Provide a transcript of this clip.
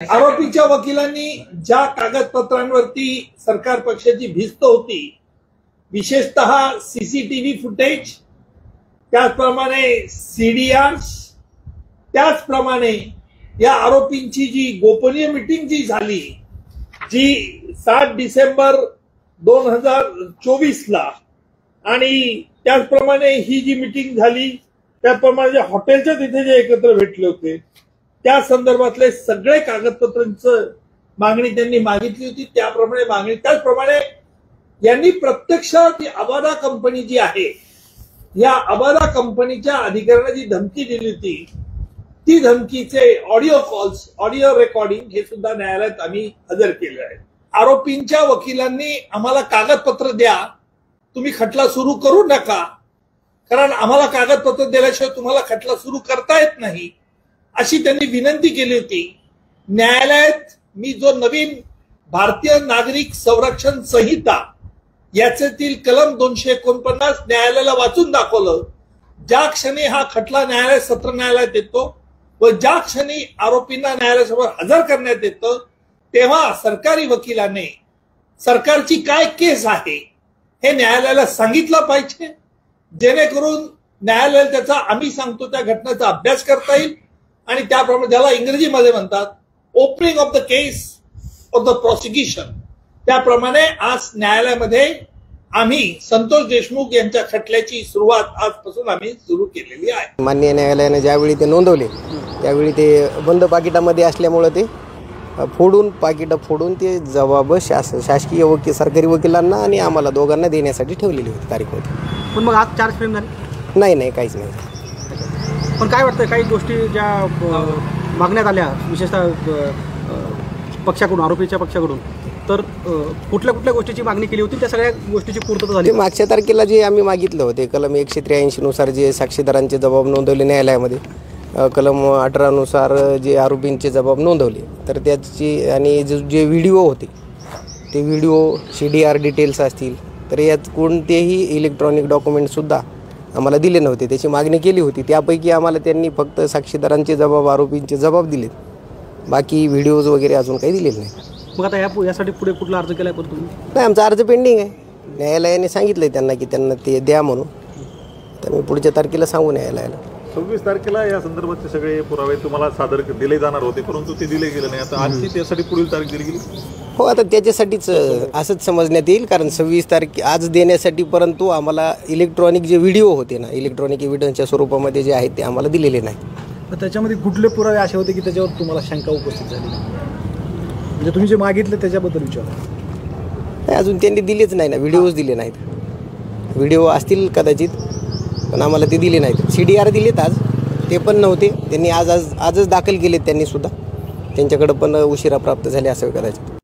आरोपीच्या वकिलांनी ज्या कागदपत्रांवरती सरकार पक्षाची भिस्त होती, विशेषतः सीसीटीव्ही फुटेज, त्याचप्रमाणे सीडीआर्स, त्याचप्रमाणे या आरोपींची जी गोपनीय मीटिंग जी झाली, जी 7 डिसेंबर 2024 ला, आणि त्याचप्रमाणे ही जी मीटिंग झाली त्याप्रमाणे हॉटेलच्या तिथे जे एकत्र भेटले होते त्या संदर्भातले सगळे कागदपत्रांचं मागणी त्यांनी मागितली होती। त्याप्रमाणे मागणी, त्याचप्रमाणे यांनी प्रत्यक्षात अबादा कंपनी जी आहे, या अबादा कंपनीच्या अधिकाऱ्यांना जी धमकी दिली होती, ती धमकीचे ऑडिओ कॉल्स, ऑडिओ रेकॉर्डिंग हे सुद्धा न्यायालयात आम्ही हजर केले आहे। आरोपींच्या वकिलांनी आम्हाला कागदपत्र द्या, तुम्ही खटला सुरू करू नका, कारण आम्हाला कागदपत्र दिल्याशिवाय तुम्हाला खटला सुरू करता येत नाही, अशी त्यांनी विनंती केली होती। न्यायालयात मी जो नवीन भारतीय नागरिक संरक्षण संहिता याच्यातील कलम 249 न्यायालयाला वाचून दाखवलं। ज्या क्षणी हा खटला न्यायालय सत्र न्यायालयात येतो व ज्या क्षणी आरोपींना न्यायालयासमोर हजर करण्यात येतं, तेव्हा सरकारी वकिलाने सरकारची काय केस आहे हे न्यायालयाला सांगितलं पाहिजे, जेणेकरून न्यायालयाला त्याचा, आम्ही सांगतो त्या घटनेचा अभ्यास करता येईल आणि त्याप्रमाणे ज्याला इंग्रजीमध्ये म्हणतात opening of the case of the prosecution, त्याप्रमाणे आज न्यायालयामध्ये आम्ही संतोष देशमुख यांच्या खटल्याची सुरुवात आजपासून आम्ही सुरू केलेली आहे। माननीय न्यायालयाने ज्यावेळी ते नोंदवले त्यावेळी ते बंद पाकिटामध्ये असल्यामुळे ते पाकिटं फोडून ते जबाब शासकीय वकील, सरकारी वकिलांना आणि आम्हाला दोघांना देण्यासाठी ठेवलेली होती, तारीख होती। पण मग आज चार्ज फ्रेम झाली नाही, काहीच नाही। पण काय वाटतं, काही गोष्टी ज्या मागण्यात आल्या विशेषतः पक्षाकडून, आरोपीच्या पक्षाकडून, तर कुठल्या गोष्टीची मागणी केली होती, त्या सगळ्या गोष्टीची पूर्तता झाली? मागच्या तारखेला जे आम्ही मागितलं होते कलम 183 नुसार जे साक्षीदारांचे जबाब नोंदवले न्यायालयामध्ये, कलम 18 नुसार जे आरोपींचे जबाब नोंदवले, तर त्याची आणि जे व्हिडिओ होते ते व्हिडिओ CDR डिटेल्स असतील, तर यात कोणतेही इलेक्ट्रॉनिक डॉक्युमेंटसुद्धा आम्हाला दिले नव्हते। त्याची मागणी केली होती, त्यापैकी आम्हाला त्यांनी फक्त साक्षीदारांचे जबाब, आरोपींचे जबाब दिलेत, बाकी व्हिडिओज वगैरे अजून काही दिलेले नाही। मग आता यासाठी पुढे कुठला अर्ज केला आहे तुम्ही? नाही, आमचा अर्ज पेंडिंग आहे। न्यायालयाने सांगितलंय त्यांना की त्यांना ते द्या म्हणून, तर मी पुढच्या तारखेला सांगू न्यायालयाला। 26 तारखेला या संदर्भातले सगळे पुरावे तुम्हाला सादर दिले जाणार होते, परंतु ते दिले गेले नाही। आता आणखी त्यासाठी पुढील तारीख दिली गेली? हो, आता त्याच्यासाठीच असंच समजण्यात येईल, कारण 26 तारीख आज देण्यासाठी, परंतु आम्हाला इलेक्ट्रॉनिक जे व्हिडिओ होते ना, इलेक्ट्रॉनिक एव्हिडन्सच्या स्वरूपामध्ये जे आहेत ते आम्हाला दिलेले नाही। तर त्याच्यामध्ये कुठले पुरावे असे होते की त्याच्यावर तुम्हाला शंका उपस्थित झाली, म्हणजे तुम्ही जे मागितले त्याच्याबद्दल विचारलं? अजून त्यांनी दिलेच नाही ना, व्हिडिओज दिले नाहीत। व्हिडिओ असतील कदाचित, पण आम्हाला ते दिले नाहीत। CDR दिलेत आज, ते पण नव्हते, त्यांनी आजच दाखल केलेत त्यांनी सुद्धा, त्यांच्याकडे पण उशिरा प्राप्त झाले असावे कदाचित।